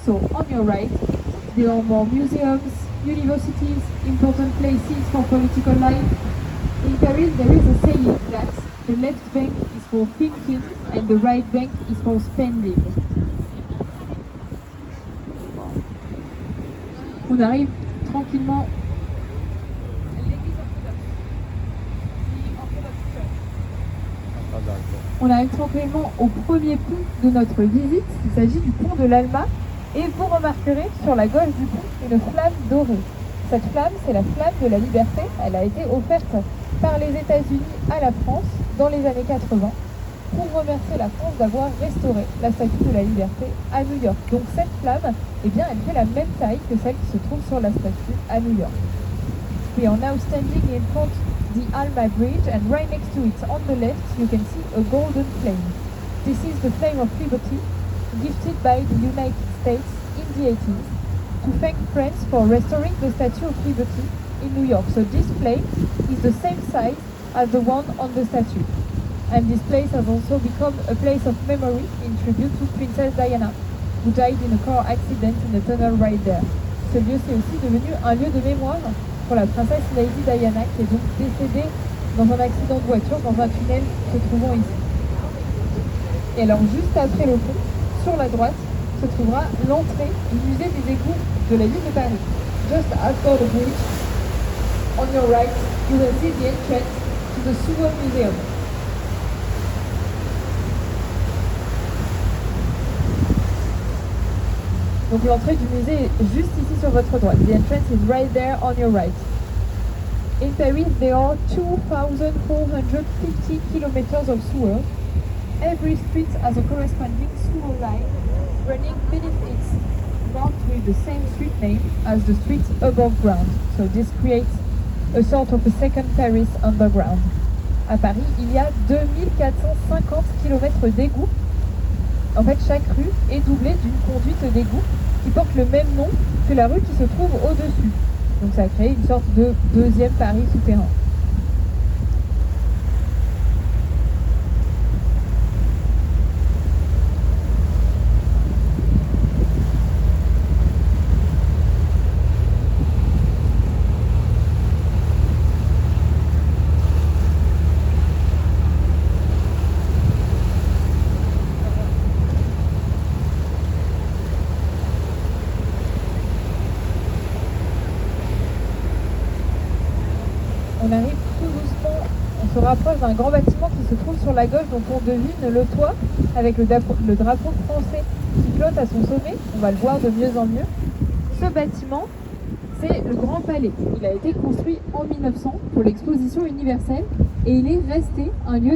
So on your right, there are more museums, universities, important places for political life. In Paris, there is a saying that the left bank is for thinking and the right bank is for spending. On arrive tranquillement. On arrive tranquillement au premier pont de notre visite. Il s'agit du pont de l'Alma. Et vous remarquerez sur la gauche du pont une flamme dorée. Cette flamme, c'est la flamme de la liberté. Elle a été offerte par les États-Unis à la France dans les années 80 pour remercier la France d'avoir restauré la statue de la liberté à New York. Donc cette flamme, eh bien, elle fait la même taille que celle qui se trouve sur la statue à New York. We are now standing in front the Alma Bridge, and right next to it on the left you can see a golden flame. This is the flame of liberty gifted by the United States in the 80s to thank France for restoring the Statue of Liberty in New York. So this flame is the same size as the one on the statue. And this place has also become a place of memory in tribute to Princess Diana, who died in a car accident in a tunnel right there. Ce lieu, c'est aussi devenu un lieu de mémoire pour la princesse Lady Diana, qui est donc décédée dans un accident de voiture dans un tunnel se trouvant ici. Et alors, juste après le pont, sur la droite, se trouvera l'entrée du musée des égouts de la ville de Paris. Just after the bridge, on your right, you will see the entrance to the Sewer Museum. Donc l'entrée du musée est juste ici sur votre droite. The entrance is right there on your right. In Paris, there are 2,450 kilometers of sewers. Every street has a corresponding sewer line running beneath it, marked with the same street name as the street above ground. So this creates a sort of a second Paris underground. À Paris, il y a 2450 km d'égouts. En fait, chaque rue est doublée d'une conduite d'égout qui porte le même nom que la rue qui se trouve au-dessus. Donc ça crée une sorte de deuxième Paris souterrain. On arrive tout doucement, on se rapproche d'un grand bâtiment qui se trouve sur la gauche, donc on devine le toit avec le drapeau français qui flotte à son sommet. On va le voir de mieux en mieux. Ce bâtiment, c'est le Grand Palais. Il a été construit en 1900 pour l'exposition universelle et il est resté un lieu